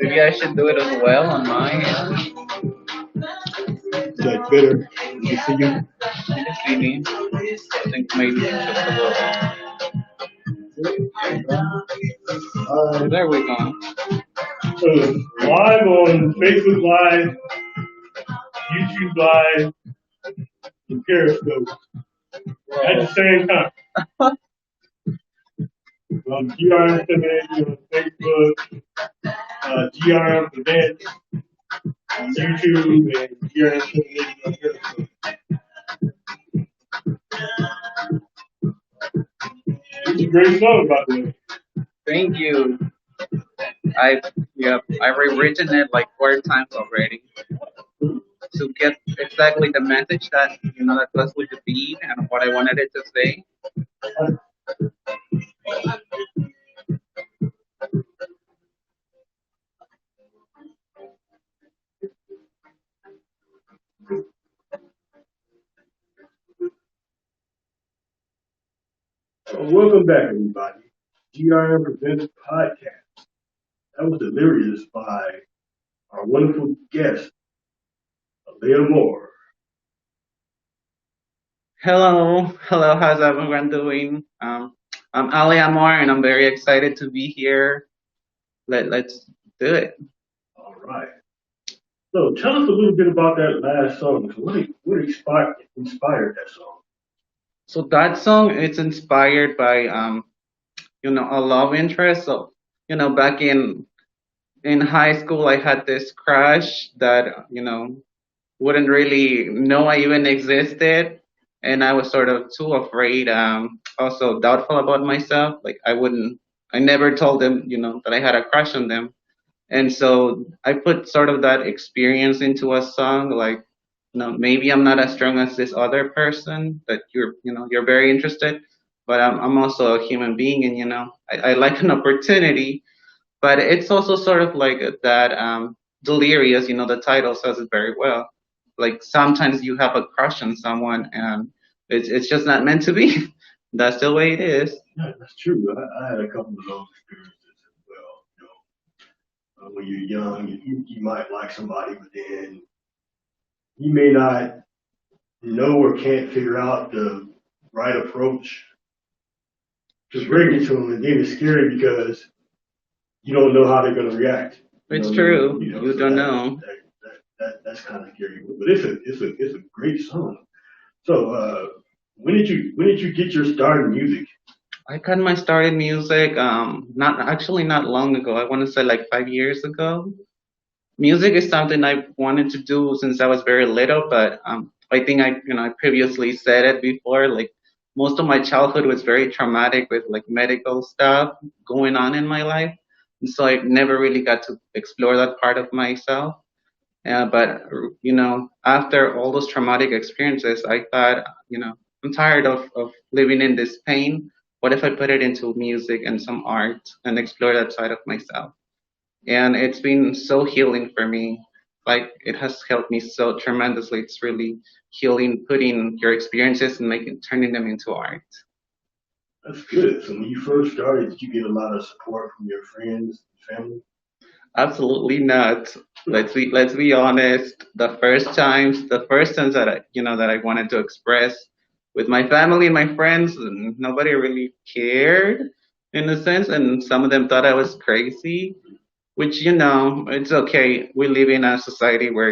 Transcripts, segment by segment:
Maybe I should do it as well on my end. Is that better? You see you? You can see me. I think maybe just a little. There we go. Live on Facebook Live, YouTube Live, and Periscope at the same time. GRM Presents on Facebook, GRM Presents on YouTube, and GRM Presents on Periscope. It's a great song, by the way. Thank you. I I've rewritten it like 4 times already to get exactly the message that goes with the beat and what I wanted it to say. Welcome back, everybody. GRM Presents Podcast. That was delirious by our wonderful guest, Leah Moore. Hello, how's everyone doing? I'm Ali Amor, and I'm very excited to be here. Let's do it. All right. So tell us a little bit about that last song. So what inspired that song? So that song it's inspired by a love interest. So back in high school, I had this crush that wouldn't really know I even existed, and I was sort of too afraid. Also doubtful about myself. Like I never told them, that I had a crush on them, and so I put sort of that experience into a song. Like, maybe I'm not as strong as this other person that you're very interested, but I'm also a human being, and I like an opportunity, but it's also sort of like that delirious. The title says it very well. Like sometimes you have a crush on someone, and it's just not meant to be. That's the way it is. Yeah, that's true. I had a couple of those experiences as well. When you're young, you might like somebody, but then you may not know or can't figure out the right approach to bring it to them, and then it's scary because you don't know how they're going to react. It's true. You So don't know. that's kind of scary, but it's a great song. So when did you get your start in music? I got my start in music, not long ago. I want to say like 5 years ago. Music is something I wanted to do since I was very little, but I think I previously said it before. Like most of my childhood was very traumatic with like medical stuff going on in my life, and so I never really got to explore that part of myself. But after all those traumatic experiences, I thought, I'm tired of living in this pain. What if I put it into music and some art and explore that side of myself? And it's been so healing for me. Like it has helped me so tremendously. It's really healing, putting your experiences and turning them into art. That's good. So when you first started, did you get a lot of support from your friends and family? Absolutely not. Let's be honest. The first times that I wanted to express with my family and my friends, nobody really cared in a sense, and some of them thought I was crazy. Which it's okay. We live in a society where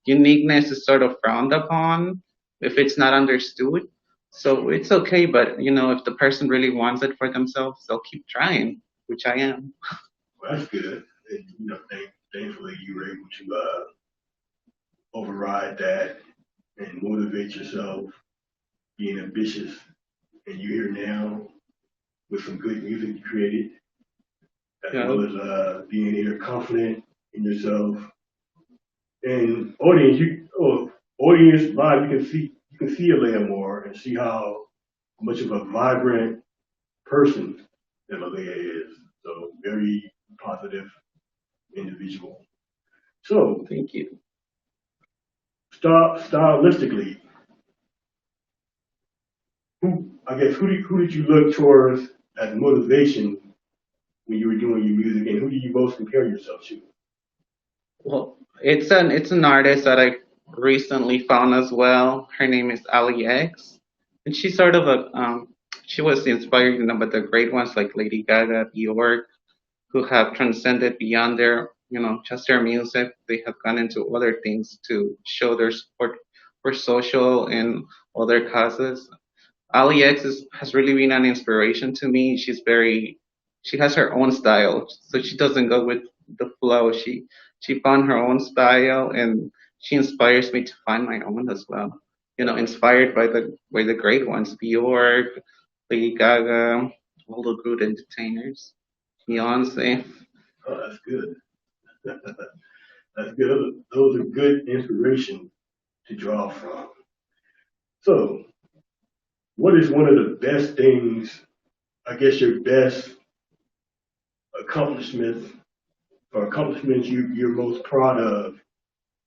uniqueness is sort of frowned upon if it's not understood. So it's okay, but if the person really wants it for themselves, they'll keep trying, which I am. Well, that's good. And, thankfully you were able to override that and motivate yourself, being ambitious. And you're here now with some good music you created, as Yeah. well as being here confident in yourself. And audience live, you can see Alea more and see how much of a vibrant person that Alea is. So very positive individual. So Thank you. stylistically, who did you look towards as motivation when you were doing your music, and who do you most compare yourself to? Well, it's an artist that I recently found as well. Her name is Ali X, and she's sort of a she was inspired, by the great ones like Lady Gaga, Bjork, who have transcended beyond their, just their music. They have gone into other things to show their support for social and other causes. Ali X has really been an inspiration to me. She has her own style, so she doesn't go with the flow. She found her own style, and she inspires me to find my own as well. Inspired by the great ones, Bjork, Lady Gaga, all the good entertainers, Beyonce. Oh, that's good. That's good. Those are good inspiration to draw from. So, what is one of the best things, I guess your best accomplishments or accomplishments you're most proud of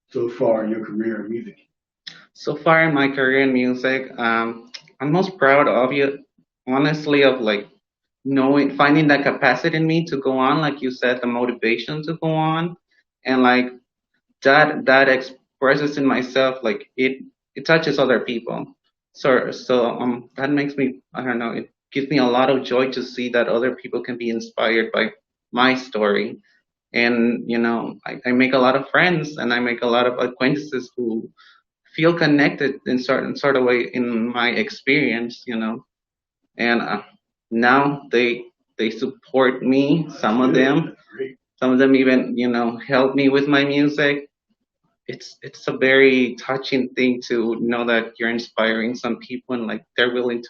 so far in your career in music? So far in my career in music, I'm most proud of you, honestly, of like knowing, finding that capacity in me to go on, like you said, the motivation to go on, and like that expresses in myself, like it touches other people. So that makes me, I don't know, it gives me a lot of joy to see that other people can be inspired by my story. And I make a lot of friends and I make a lot of acquaintances who feel connected in certain sort of way in my experience, and now they support me. Oh, that's Some of good. them, That's great. some of them even help me with my music. It's a very touching thing to know that you're inspiring some people and like they're willing to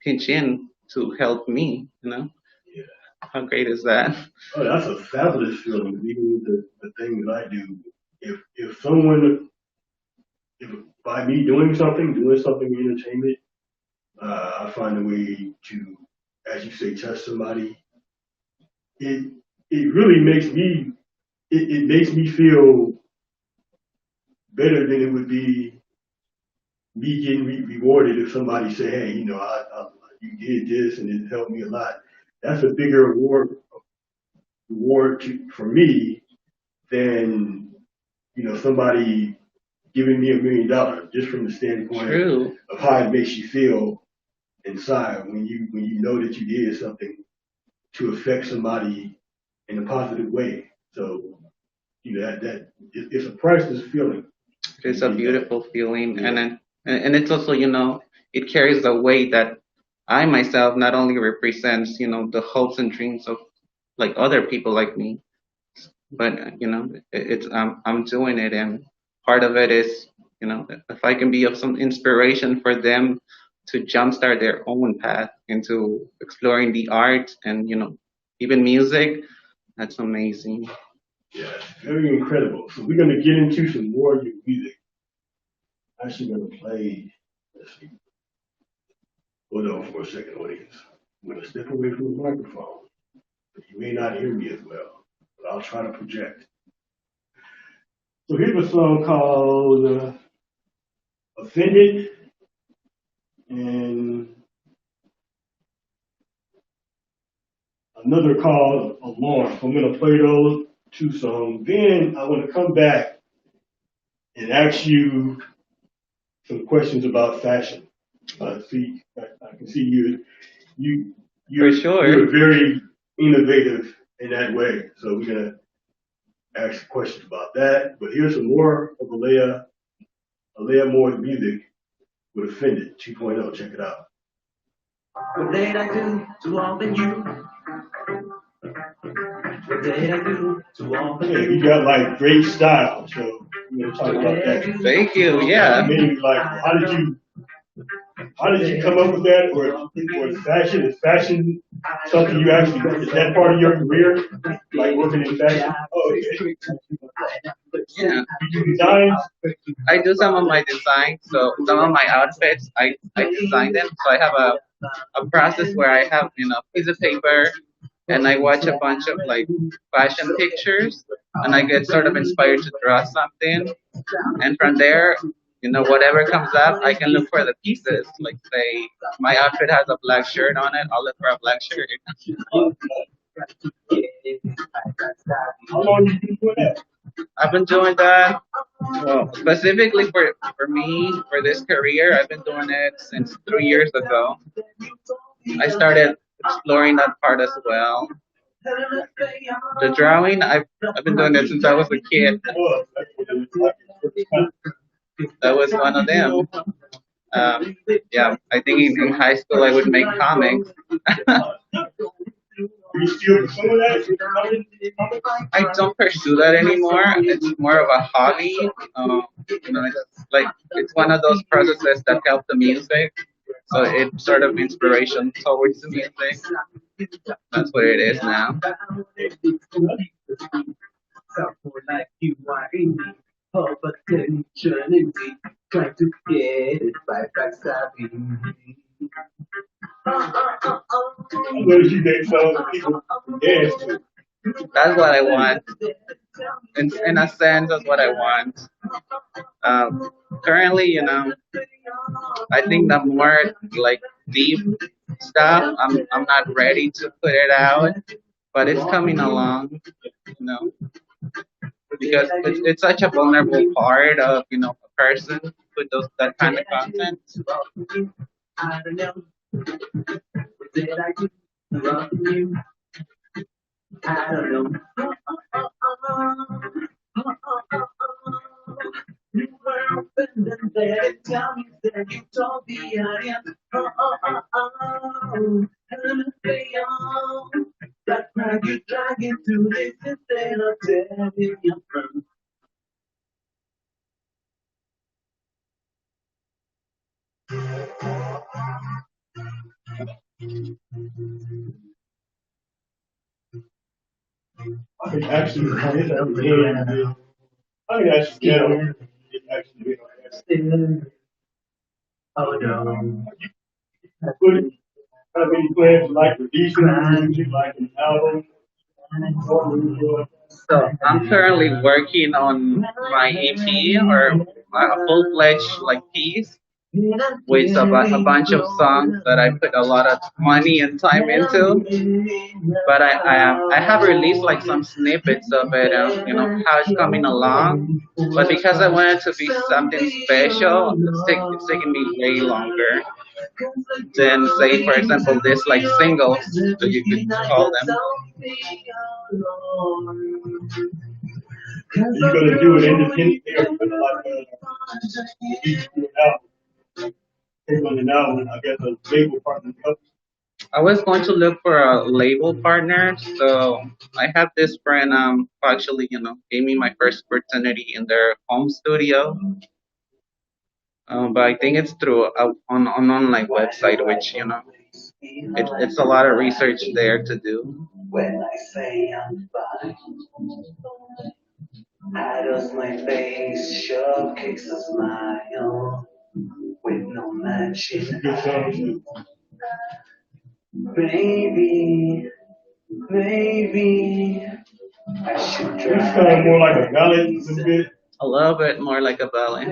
pitch in to help me. Yeah. How great is that? Oh, that's a fabulous feeling. Even with the thing that I do, if someone, if by me doing something in entertainment, I find a way to, as you say, touch somebody. It it really it makes me feel better than it would be me getting rewarded if somebody say, hey, you did this and it helped me a lot. That's a bigger reward for me than somebody giving me $1 million, just from the standpoint True. of how it makes you feel inside when you know that you did something to affect somebody in a positive way. So it's a priceless feeling It when is you a get that. beautiful feeling, and Yeah, then and it's also, it carries the weight that I myself not only represents, the hopes and dreams of like other people like me, but it's I'm doing it, and part of it is, if I can be of some inspiration for them to jumpstart their own path into exploring the art and even music, that's amazing. yeah, it's very incredible. So we're gonna get into some more of your music. I'm actually gonna play. Let's see. Hold on for a second, audience. I'm gonna step away from the microphone. You may not hear me as well, but I'll try to project. So here's a song called Offended, and another called Alarm. So I'm going to play those two songs. Then I want to come back and ask you some questions about fashion. I can see you, For you're sure. very innovative in that way. So we're going to ask questions about that. But here's some more of Alea Moore's music with Offended 2.0. Check it out. What did I do to offend you? What did I do to offend you? You got like great style, so we're gonna talk about that. Thank you. I Yeah. mean, like, how did you come up with that? Or is fashion something you actually, is that part of your career? Like working in fashion? Oh, okay. Yeah. You do designs? I do some of my designs, so some of my outfits I design them. So I have a process where I have a piece of paper and I watch a bunch of like fashion pictures and I get sort of inspired to draw something, and from there whatever comes up, I can look for the pieces. Like, say, my outfit has a black shirt on it, I'll look for a black shirt. How long you been doing that? I've been doing that. Well, specifically for me, for this career, I've been doing it since 3 years ago. I started exploring that part as well. The drawing, I've been doing it since I was a kid. That's what it is. That was one of them. Yeah, I think in high school I would make comics. You still pursuing that? I don't pursue that anymore. It's more of a hobby. It's one of those processes that help the music. So it's sort of inspiration towards the music. That's what it is now. I noticed you make songs that people dance to. That's what I want. In a sense, that's what I want. Currently, I think the more like deep stuff, I'm not ready to put it out, but it's coming along, you know, because it's such a vulnerable part of a person with that kind of content. I can actually, I can actually get over it. Actually, put have any plans to like releasing music, like an album? So I'm currently working on my EP or a full-fledged like piece with a bunch of songs that I put a lot of money and time into. But I have released like some snippets of it, how it's coming along. But because I want it to be something special, it's taking me way longer than say, for example, this like singles that you could call them. You're gonna do it independently, or you're gonna like each do an album. Take on an album, I guess a label partner helps. I was going to look for a label partner, so I have this friend who actually gave me my first opportunity in their home studio. But I think it's through an online website, which it's a lot of research there to do. It's a good song too. It's kind of more like a ballad a bit. A little bit more like a ballet,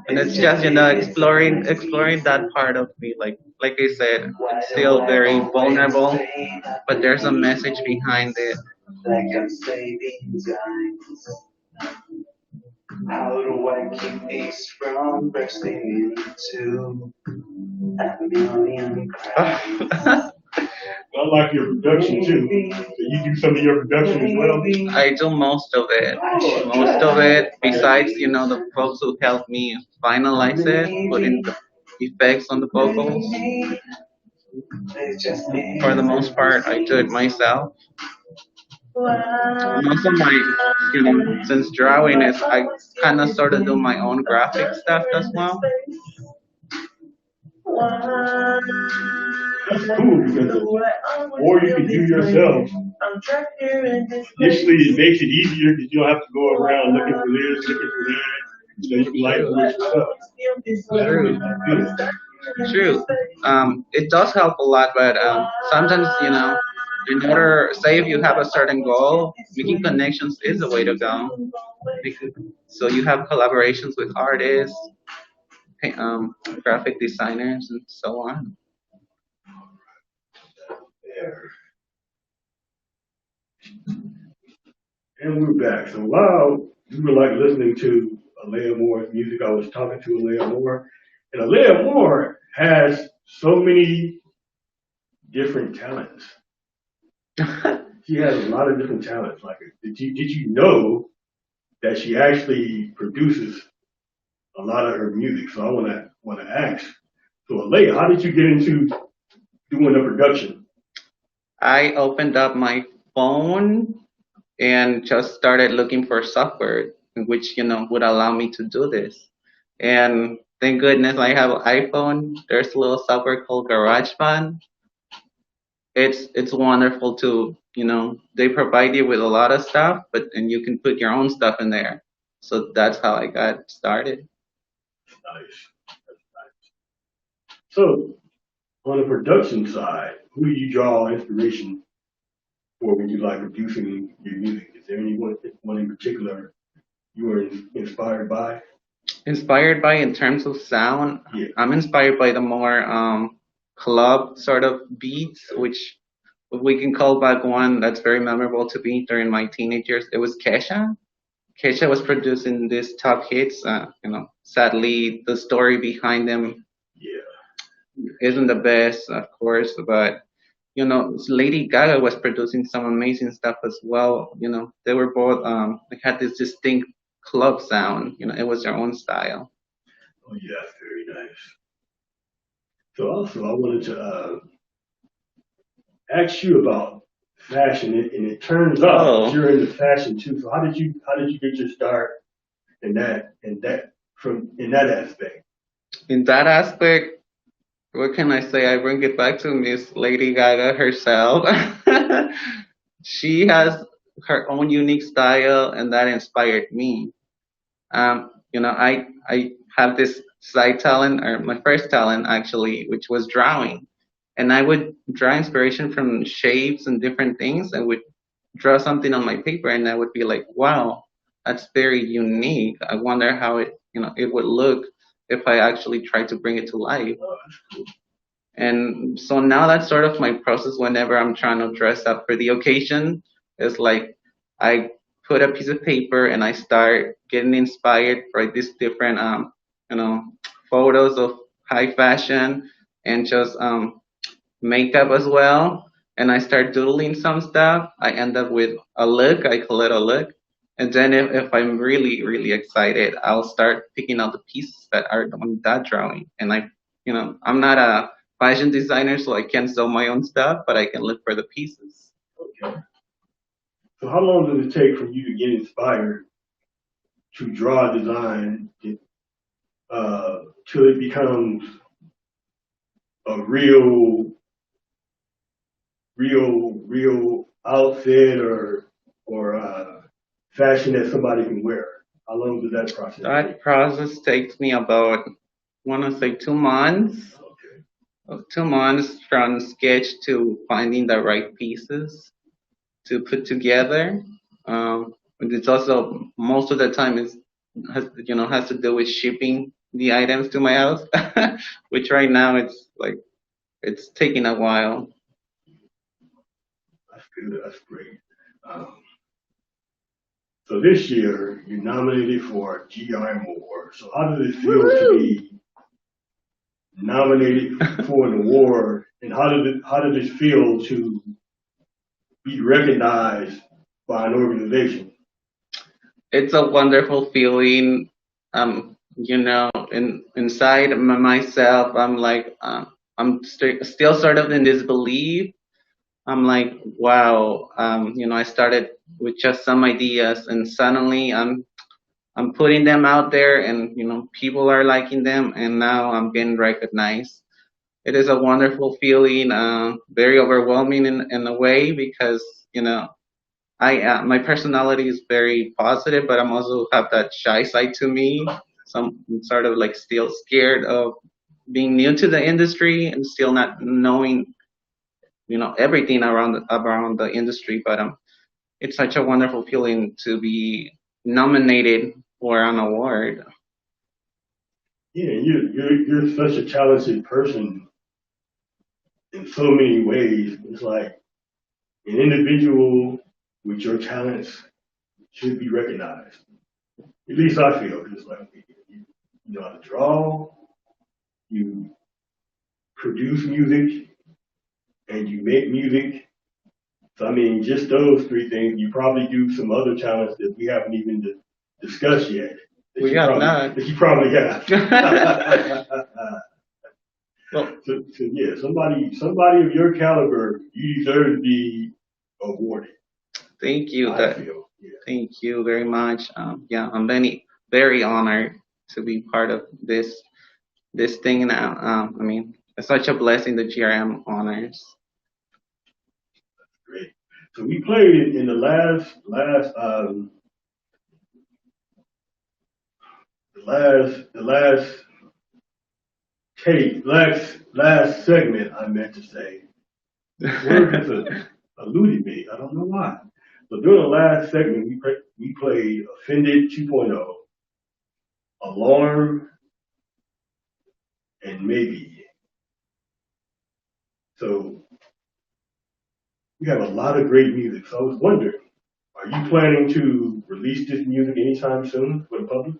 and it's just exploring that part of me. Like I said, it's still very vulnerable, but there's a message behind it. I like your production too. So you do some of your production as well. I do most of it. Most of it, besides, the folks who helped me finalize it, putting the effects on the vocals. For the most part, I do it myself. And also since drawing is, I kind of sort of do my own graphic stuff as well. That's cool because or you can do yourself. Initially, it makes it easier because you don't have to go around looking for this, looking for that. You can like do it yourself. True. Good. True. It does help a lot, but sometimes, In order, say if you have a certain goal, making connections is the way to go. Because, so you have collaborations with artists, graphic designers, and so on. There. And we're back. So while we were like listening to Alea Moore's music, I was talking to Alea Moore, and Alea Moore has so many different talents. She has a lot of different talents. Like, did you know that she actually produces a lot of her music? So I wanna ask. So Alea, how did you get into doing the production? I opened up my phone and just started looking for software which would allow me to do this. And thank goodness I have an iPhone. There's a little software called GarageBand. It's wonderful to they provide you with a lot of stuff, but and you can put your own stuff in there. So that's how I got started. Nice. That's nice. So on the production side, who do you draw inspiration for when you like producing your music? Is there anyone one in particular you were inspired by? Inspired by in terms of sound, Yeah. I'm inspired by the more club sort of beats, which we can call back one that's very memorable to me during my teenage years. It was Kesha. Kesha was producing these top hits. Sadly, the story behind them Yeah. isn't the best, of course, but Lady Gaga was producing some amazing stuff as well. They were both they had this distinct club sound. It was their own style. Oh yeah, very nice. So also I wanted to ask you about fashion, and it turns out that Oh, you're into fashion too. So how did you get your start in that aspect? in that aspect, what can I say? I bring it back to Miss Lady Gaga herself. She has her own unique style, and that inspired me. I have this side talent, or my first talent actually, which was drawing, and I would draw inspiration from shapes and different things, and would draw something on my paper, and I would be like, wow, that's very unique. I wonder how it would look if I actually tried to bring it to life. Oh, that's cool. And so now that's sort of my process whenever I'm trying to dress up for the occasion. It's like I put a piece of paper and I start getting inspired by these different you know photos of high fashion and just makeup as well. And I start doodling some stuff. I end up with a look. I call it a look. And then if I'm really, really excited, I'll start picking out the pieces that are on that drawing. And I'm not a fashion designer, so I can't sew my own stuff, but I can look for the pieces. Okay. So how long does it take for you to get inspired to draw a design till it becomes a real outfit or fashion that somebody can wear? How long does that process take? That process takes me about, I want to say 2 months. Okay. 2 months from sketch to finding the right pieces to put together. And it's also most of the time has to do with shipping the items to my house, which right now it's like it's taking a while. That's good. That's great. Um, so this year you're nominated for a GRM award. So how does it feel to be nominated for an award, and how did it feel to be recognized by an organization? It's a wonderful feeling. Inside myself, I'm like, still sort of in disbelief. I'm like, wow, I started with just some ideas and suddenly I'm putting them out there and, people are liking them and now I'm getting recognized. It is a wonderful feeling, very overwhelming in a way because, my personality is very positive, but I'm also have that shy side to me. So I'm sort of like still scared of being new to the industry and still not knowing everything around the industry. But it's such a wonderful feeling to be nominated for an award. Yeah, you're such a talented person in so many ways. It's like an individual with your talents should be recognized. At least I feel. It's like you know how to draw, you produce music, and you make music. So I mean, just those three things. You probably do some other talents that we haven't even discussed yet. We have not. That you probably have. Well, so yeah, somebody of your caliber, you deserve to be awarded. thank you. I feel. Yeah. Thank you very much. Yeah, I'm very honored to be part of this thing now. I mean, it's such a blessing the GRM honors. Great. So we played in the last tape, last segment. I meant to say. This word has eluded me. I don't know why. So during the last segment, we played Offended 2.0, Alarm, and Maybe. So we have a lot of great music. So I was wondering, are you planning to release this music anytime soon for the public?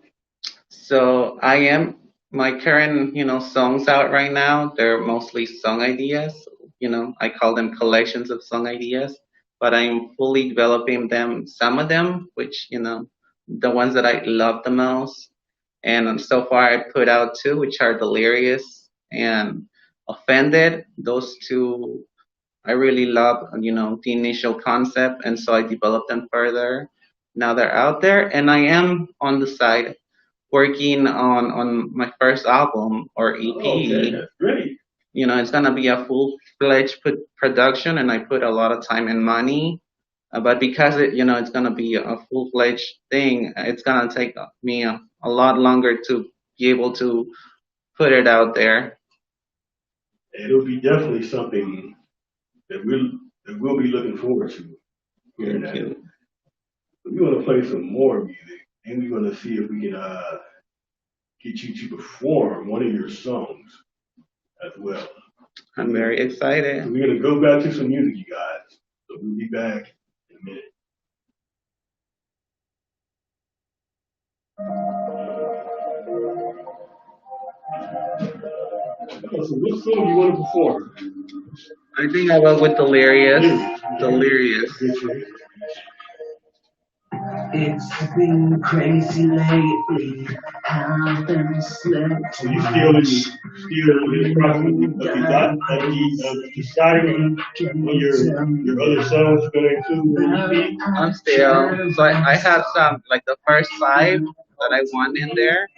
So I am my current, songs out right now. They're mostly song ideas. I call them collections of song ideas, but I'm fully developing them. Some of them, which the ones that I love the most, and so far I put out two, which are Delirious and Offended. Those two I really love, the initial concept, and so I developed them further. Now they're out there, and I am on the side working on my first album or Oh, okay, EP. that's great. It's gonna be a full-fledged production, and I put a lot of time and money. But because it's gonna be a full-fledged thing, it's gonna take me a lot longer to be able to put it out there. It'll be definitely something that we'll be looking forward to hearing Thank that. you. So we want to play some more music, and we're going to see if we can get you to perform one of your songs as well. I'm very So excited. we're going to go back to some music, you guys. So we'll be back in a minute. So what song do you want to perform? I think I went with Delirious. Delirious. It's been crazy lately. Haven't slept. So you still in the process of deciding when your other songs going to include in the EP? I'm still. So I have some like the first five that I want in there,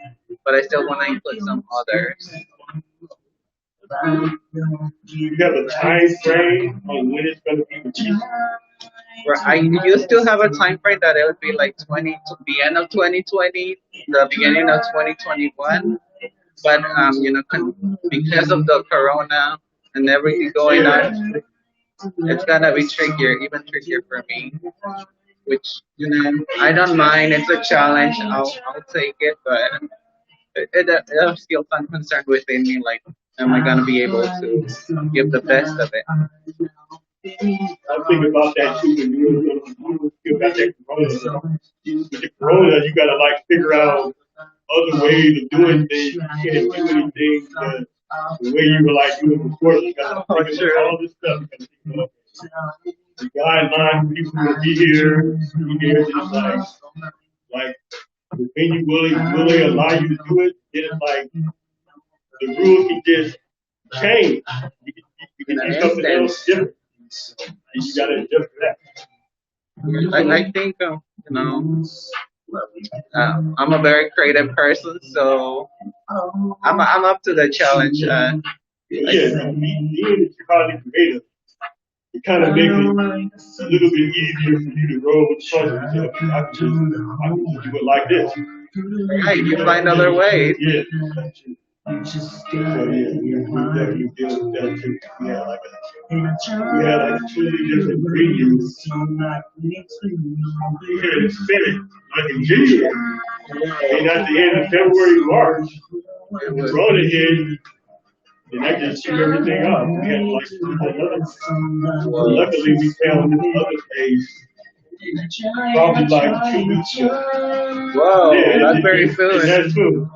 but I still want to include some others. Do you have a time frame on when it's going to be released? I used to have a time frame that it would be like the end of 2020, the beginning of 2021. But because of the corona and everything going on, it's gonna be trickier, even trickier for me. Which I don't mind. It's a challenge. I'll take it, but it still some concern within me. Like, am I gonna be able to give the best of it? I think about that too when you feel about that corona. With the corona, you gotta like figure out other ways of doing things. You can't do anything the way you were like doing before. You gotta think about all this stuff. You gotta think about the guidelines, people will be here, be here. It's like when you will they allow you to do it? Then it's like the rules can just change. You can do something else different. You gotta adjust to that. I think I'm a very creative person, so I'm up to the challenge. Yeah, being highly creative, it kind of makes it a little bit easier for you to roll with the punches. I can do it like this. Right, you find other ways. Yeah. You just So gotta yeah, keep we your heart definitely deal with that too. and I We had try like two different to videos. so like between You hear it spinning like a video. And at the end of February, March, It when was Rona hit, and that just threw everything up. We had like another. So whoa. luckily, we found this other place probably like 2 weeks ago. Whoa, Yeah, that's very and soon. that's true.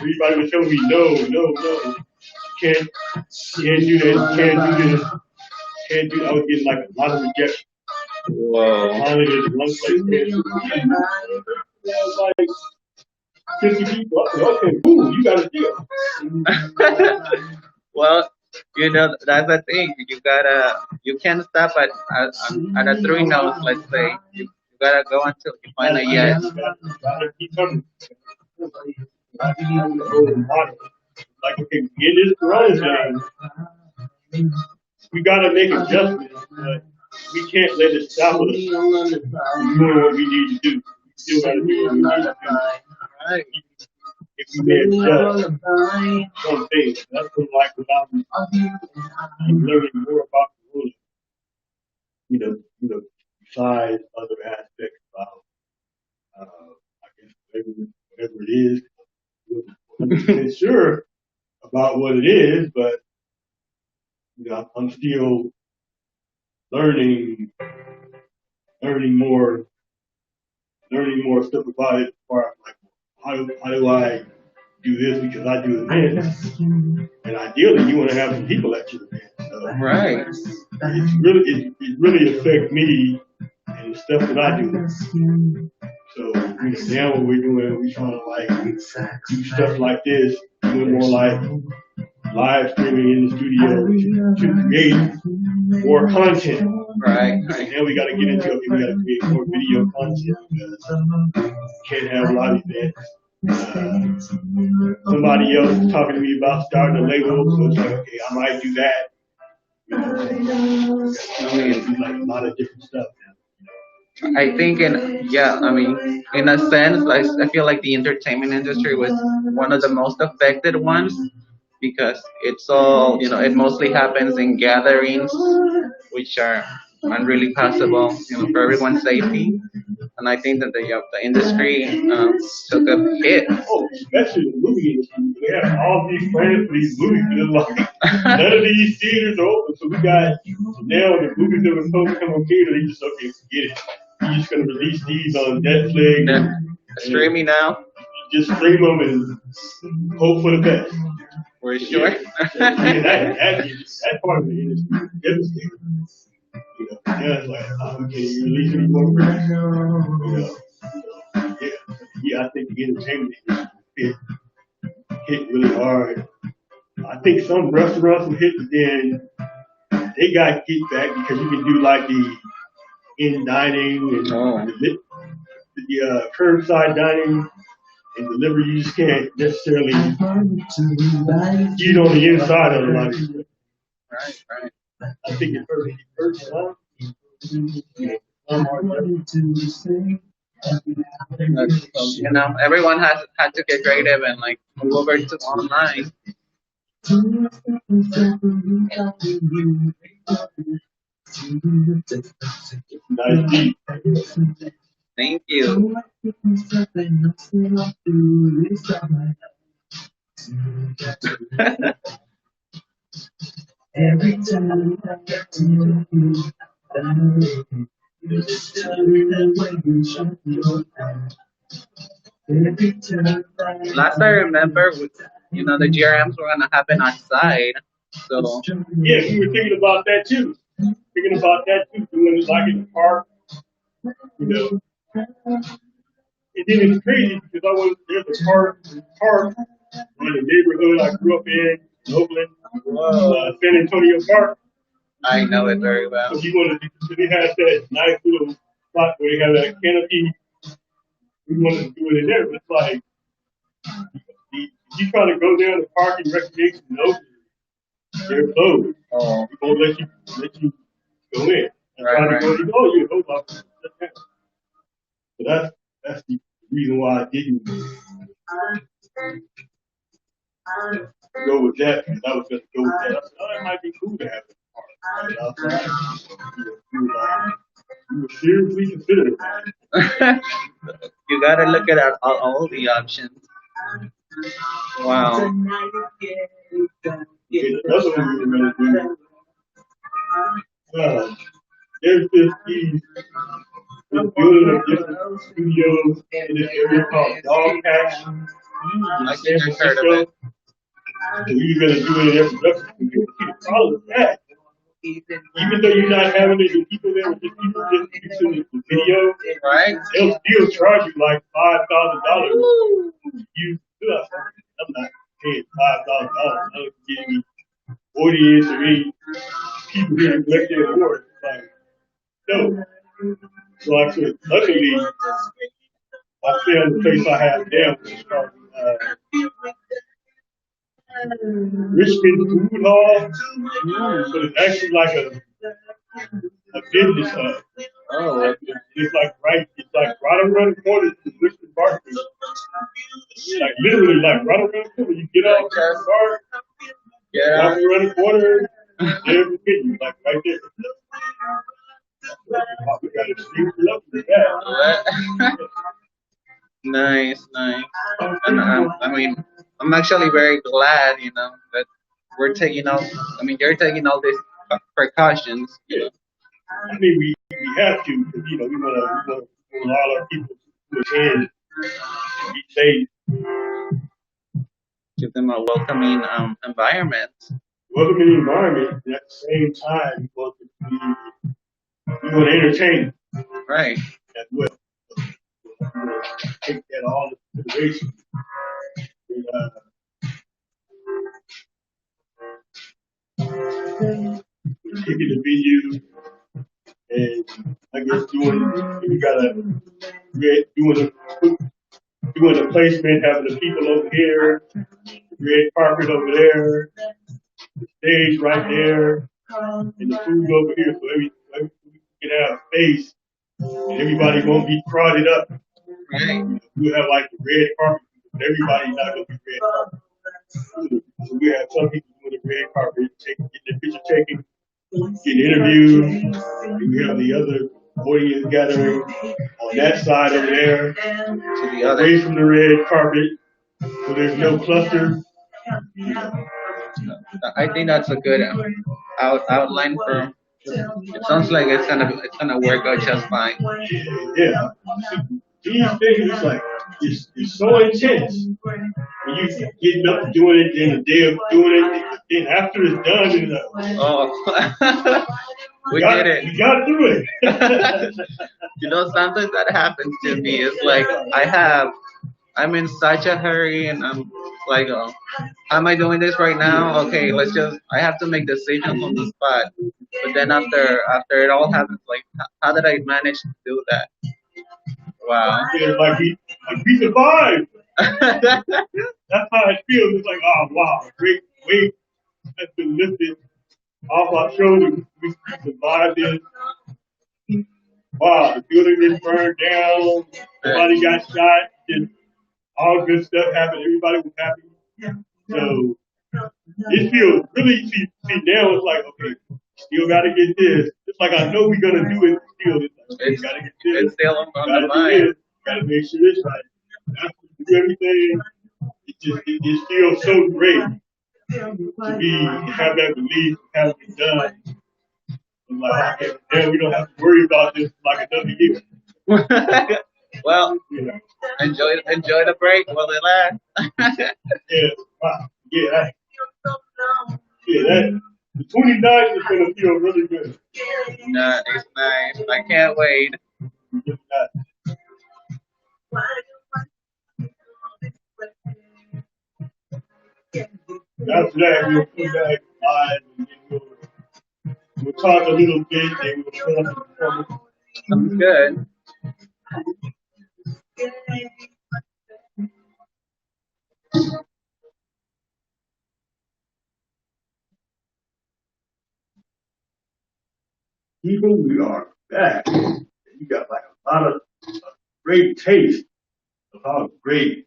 Everybody was telling me, no, can't, can't do that, can't do this, can't do. I was getting like a lot of rejection. Whoa. Finally, there's one place that said, yeah, it was like 50 people. I said, okay, cool, you got a deal. Well, that's the thing. You can't stop at a three notes, let's say. You gotta go until you find a yes. Gotta keep coming. That's the whole model. Like, okay, in this Corona thing, we gotta make adjustments, but we can't let it stop us from doing what we need to do. We still gotta do what we need to do. Right. If we may adjust some things, that's what I'm learning more about the rules. Besides other aspects about, I guess whatever it is, I'm not 100% sure about what it is, but I'm still learning, learning more, learning more stuff about it. As far as like, how do I do this because I do events, and ideally you want to have some people at your event. So Right. it really affects me and the stuff that I do. So now what we're doing, we're trying to like do stuff like this, doing more like live streaming in the studio to create more content. Right. And now we got to get into it. We got to create more video content because we can't have a lot of events. Somebody else is talking to me about starting a label, so it's like, okay, I might do that. I mean, it's like a lot of different stuff now. I think I mean, in a sense, like I feel like the entertainment industry was one of the most affected ones because it's all, it mostly happens in gatherings, which are unreally possible, for everyone's safety. And I think that the industry took a hit. Oh, especially the movie industry. They have all these plans for these movies, but it's like none of these theaters are open. So we got now the movies that were supposed to come on theater, they just okay, forget it. You're just gonna release these on Netflix They're and streaming now, just stream them and hope for the best. for sure. That part of the industry is devastating. Yeah, it's like, okay, you release any more movies? Yeah, I think the entertainment industry hit really hard. I think some restaurants will hit, but then they got kickback because you can do like the in dining and the curbside dining and delivery. You just can't necessarily eat on the inside of the line. Right. I think it hurts some. Everyone has had to get creative and like move over to online. Nice deep. Thank you. Every time I get to know you, you just tell me the way you shut your eyes. Every time Last I remember, the GRMs were gonna happen outside. So Yeah, we were thinking about that too. Doing it like in the park, you know. And then it's crazy because there's a park in the neighborhood I grew up in Oakland, San Antonio Park. I know it very well. So so they had that nice little spot where they have that canopy. We wanted to do it in there, but it's like, you try to go down to park and recreation in Oakland, they're closed. Oh, They won't let you go in. And right, try to go, right. you hold off. So that's the reason why I didn't. go with that because I was going to go with that. I said, oh, it might be cool to have it outside. You were seriously considering that. You gotta look at all the options. Wow. Okay, another one we were going to do. There's this building of different studios in this area called Dog Patch in I San think I've heard of it. Francisco. So we were going to do it in every production studio. See, the problem with that, even though you're not having any people there with just people just using the video, Right? they'll still charge you like $5,000 to use stuff. I'm not paying $5,000. I'm giving me 40 inch of me people here to collect their awards. Like, no. So I said, luckily, I found the place I have now, which is called Richmond Food Hall. But it's actually like a business hub. Oh, okay. It's like right around the corner to Richmond Park. Like literally like right around the corner. You get off the park, Yeah. walk around the corner, there's the venue, like right there. We got a street up with that. Nice, nice. And I mean, I'm actually very glad, that we're taking all. I mean, you're taking all these precautions. Yeah. I mean, we have to, because, we want all our people to attend and be safe. Give them a welcoming environment. Welcoming environment, and at the same time, we want to entertain Right. as well. We want to take that all into consideration. And, taking the venue, and I guess doing the placement, having the people over here, the red carpet over there, the stage right there, and the food over here, so every we can have space, and everybody won't be crowded up. Right. We'll have like the red carpet, but everybody's not gonna be red carpet. So we have some people doing the red carpet, getting the picture taken, getting interviewed, and we have the other audience gathering on that side over there, To the away other. from the red carpet, so there's no cluster. I think that's a good outline for. It sounds like it's gonna work out just fine. Yeah. These things, it's so intense. When you getting up and doing it, then the day of doing it, then after it's done, it's like, Oh, we got, did we got through it. Something that happens to me is like I'm in such a hurry and I'm like, how am I doing this right now? Okay, I have to make decisions on the spot. But then after it all happens, like, how did I manage to do that? Wow. It's like we survived. That's how it feels. It's like, oh wow, great weight has been lifted off our shoulders. We survived this. Wow, the building didn't burn down. Nobody got shot. Just all good stuff happened. Everybody was happy. So it feels really see now it's like, okay, still gotta get this. It's like I know we're gonna do it still. It's like, okay, It's gotta get this. it's still on Gotta the do mind. this. Gotta make sure this right. After you do everything, it feels so great to have that relief, have it done. I'm like, okay, now we don't have to worry about this for like another year. Well, Yeah. enjoy the break while it lasts. Yeah. Wow. That the 29th is gonna feel really good. Nice, nice. I can't wait. After that, we'll come back live and then we'll talk a little bit and we'll film the performance. Sounds good. People, we are back. You got like a lot of great taste of how great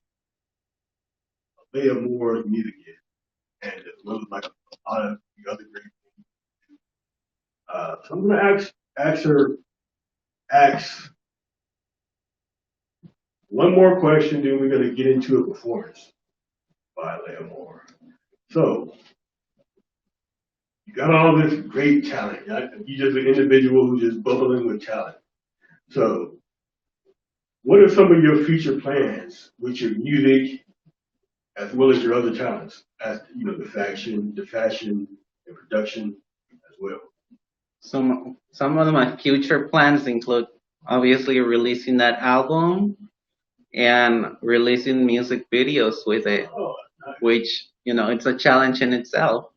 Leah Moore's music is. and as well as like a lot of the other great. So I'm gonna ask one more question, then we're gonna get into a performance by Leah Moore. So you got all this great talent. You're just an individual who's just bubbling with talent. So what are some of your future plans with your music as well as your other talents? As you know, the fashion, and production as well. Some of my future plans include obviously releasing that album and releasing music videos with it, Oh, nice. which it's a challenge in itself.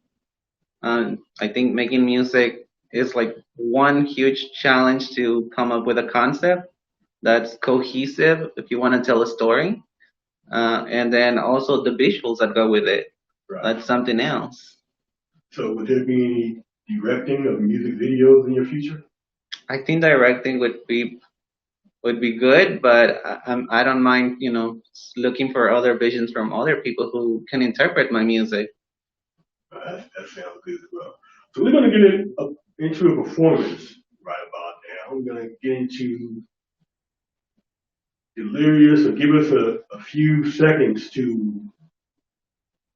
I think making music is like one huge challenge to come up with a concept that's cohesive if you want to tell a story, and then also the visuals that go with it. Right. That's something else. So would there be any directing of music videos in your future? I think directing would be good, but I don't mind, looking for other visions from other people who can interpret my music. That sounds good as well. So we're going to get into a performance right about now. We're going to get into Delirious, so give us a few seconds to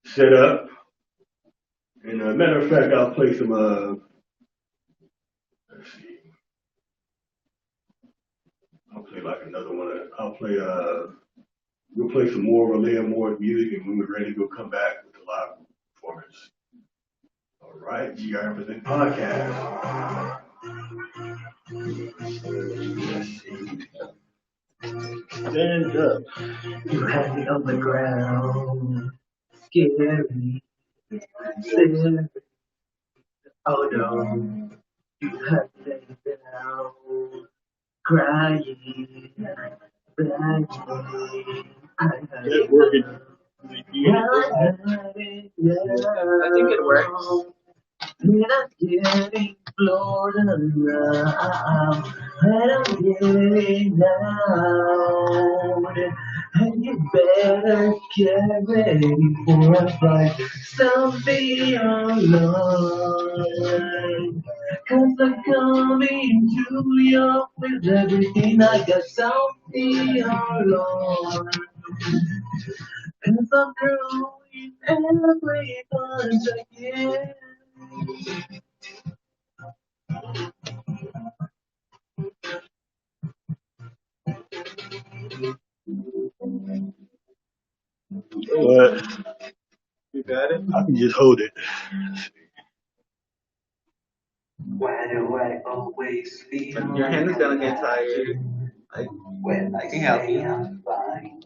set up. And a matter of fact, I'll play some, let's see, I'll play like another one. We'll play some more Relay More music, and when we're ready, we'll come back with the live performance. All right, GRM Presents Podcast. Let's see. Stand up. You had me on the ground, scary, scary. Oh no, you had me laying down, crying, begging. I had Get working. I think it works. And I'm getting blown around, and I'm getting loud. And you better get ready for a fight. Something online. Cause I'm coming to you with everything I got. Something online. Cause I'm growing every bunch again. What? You got it? I can just hold it. Why do I always feel Your hand is gonna get tired. I, when I can help say you. I'm fine?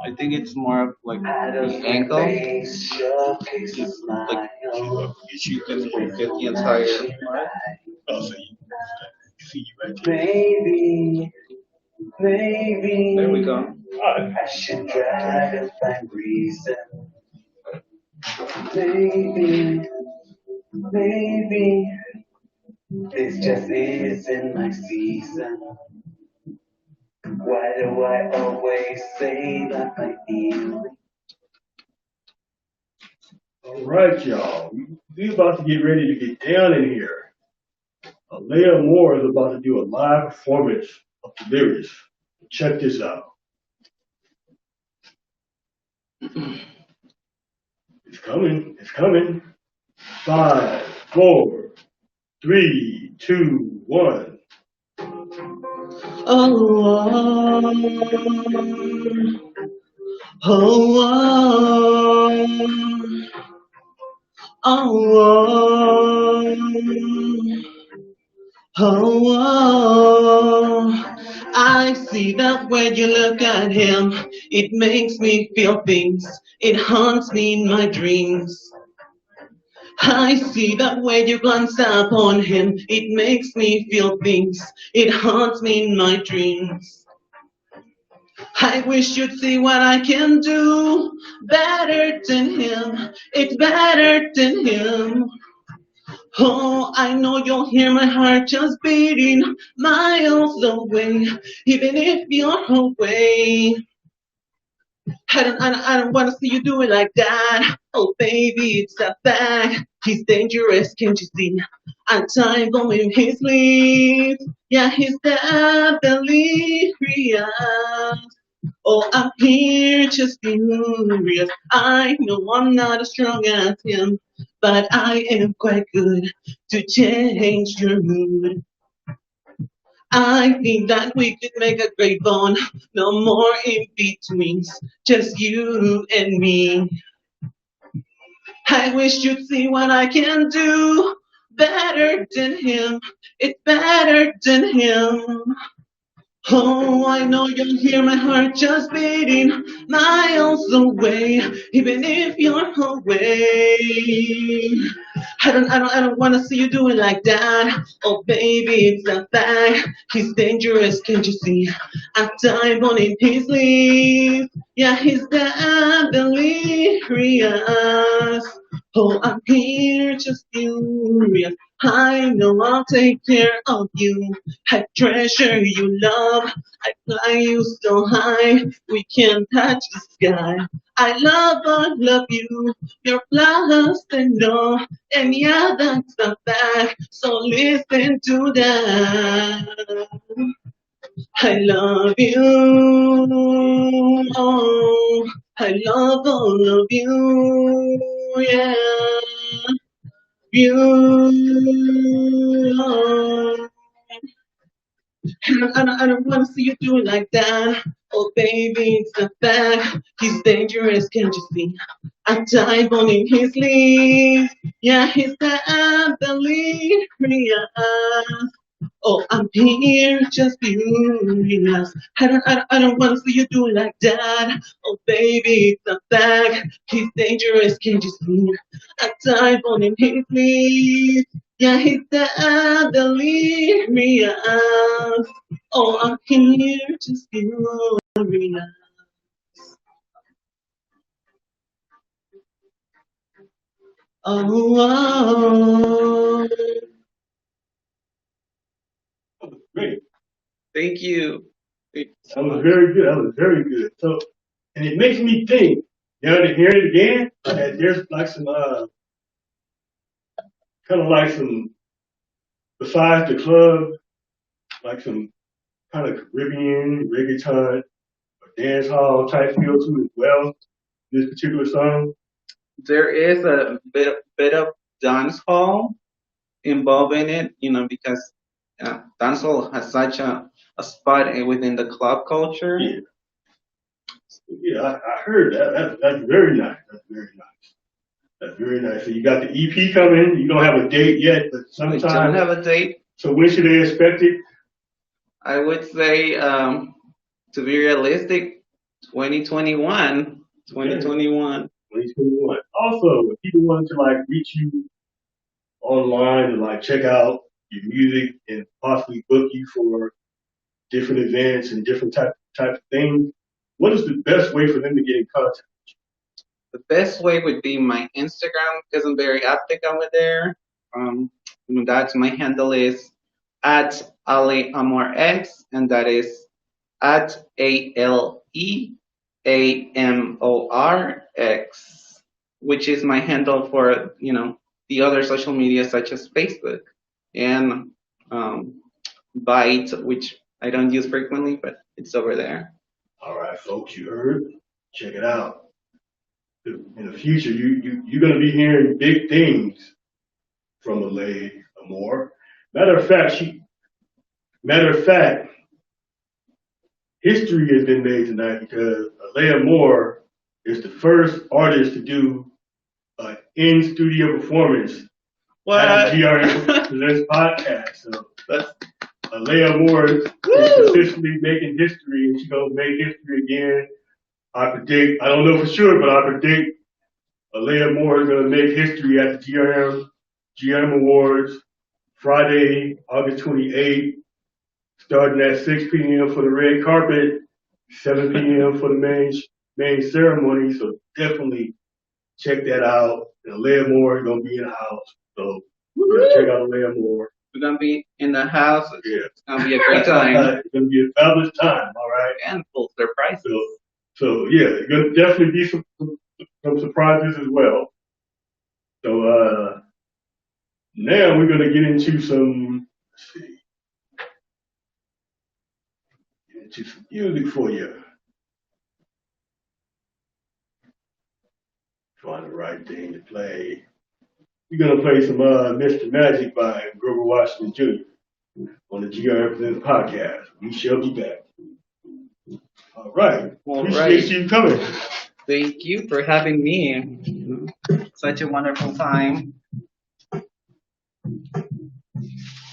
I think it's more of like Out of the my ankle. face, showcase a Like smile. You can get the entire part. Oh, so you see you right there. Maybe, maybe There we go. I should try to find reason. Maybe, maybe this just isn't my season. Why do I always say that I feel? All right, y'all. We about to get ready to get down in here. Leah Moore is about to do a live performance of Delirious. Check this out. It's coming. It's coming. 5, 4, 3, 2, 1. Oh, oh, oh, oh. I see that when you look at him, it makes me feel things. It haunts me in my dreams. I see that when you glance upon him, it makes me feel things. It haunts me in my dreams. I wish you'd see what I can do better than him. It's better than him. Oh, I know you'll hear my heart just beating miles away, even if you're away. I don't wanna see you do it like that. Oh baby, it's a fact. He's dangerous, can't you see? At time going his sleeves. Yeah, he's that delirious. Oh, I'm here just furious. I know I'm not as strong as him, but I am quite good to change your mood. I think that we could make a great bond. No more in betweens, just you and me. I wish you'd see what I can do better than him. It's better than him. Oh, I know you'll hear my heart just beating miles away, even if you're away. I don't wanna see you do it like that. Oh, baby, it's a fact. He's dangerous, can't you see? I'm time on in his sleeve. Yeah, he's that delirious. Oh, I'm here just furious. I know I'll take care of you. I treasure you, love. I fly you so high, we can touch the sky. I love you. Your flowers and all, and yeah, that's a fact. So listen to that. I love you. Oh, I love all of you. Yeah, you. I don't wanna see you do it like that. Oh baby, it's a fact. He's dangerous, can't you see? I dive on in his sleeve. Yeah, he's the delirious. Oh, I'm here just furious. I don't wanna see you do it like that. Oh baby, it's a fact. He's dangerous, can't you see? I dive on in his sleeve. Yeah, he's the delirious. Oh, I'm here just furious. Oh, Great. thank you. Thank you so That was much. very good. That was very good. So, and it makes me think, now to hear it again, that there's like some, kind of like some, besides the club, like some kind of Caribbean, reggaeton, dance hall type feel to it as well, this particular song. There is a bit of dance hall involved in it, because dance hall has such a spot within the club culture. Yeah, yeah, I heard that. That's very nice. That's very nice. That's very nice. So you got the EP coming. You don't have a date yet, but We don't sometime. have a date. So when should they expect it? I would say, to be realistic, 2021. Okay, 2021. 2021. Also, if people want to like reach you online and like check out your music and possibly book you for different events and different type of things, what is the best way for them to get in contact? The best way would be my Instagram because I'm very active over there. That's my handle is at Ali Amor X, and that is at ALEAMORX, which is my handle for the other social media such as Facebook and um, Byte, which I don't use frequently, but it's over there. All right, folks, you heard. Check it out. In the future, you're gonna be hearing big things from Alay Amore. Matter of fact, matter of fact, history has been made tonight because Alay Amore is the first artist to do an in-studio performance at What? GRM Presents Podcast. So That's Alea Moore is woo! consistently making history, and she's gonna make history again. I predict. I don't know for sure, but I predict Alea Moore is gonna make history at the GRM Awards Friday, August 28th, starting at 6 p.m. for the red carpet, 7 p.m. for the main ceremony. So definitely check that out. And Alea Moore is gonna be in the house. So check out Alea Moore. We're gonna be in the house. Yeah. It's gonna be a great time It's gonna be a fabulous time, all right? and full surprises. So So yeah, gonna definitely be some surprises as well. So now we're gonna get into some, let's see, get into some music for you. Find the right thing to play. We're gonna play some Mr. Magic by Grover Washington Jr. on the GRM Presents Podcast. We shall be back. All right. All Appreciate right. you coming. Thank you for having me. Such a wonderful time.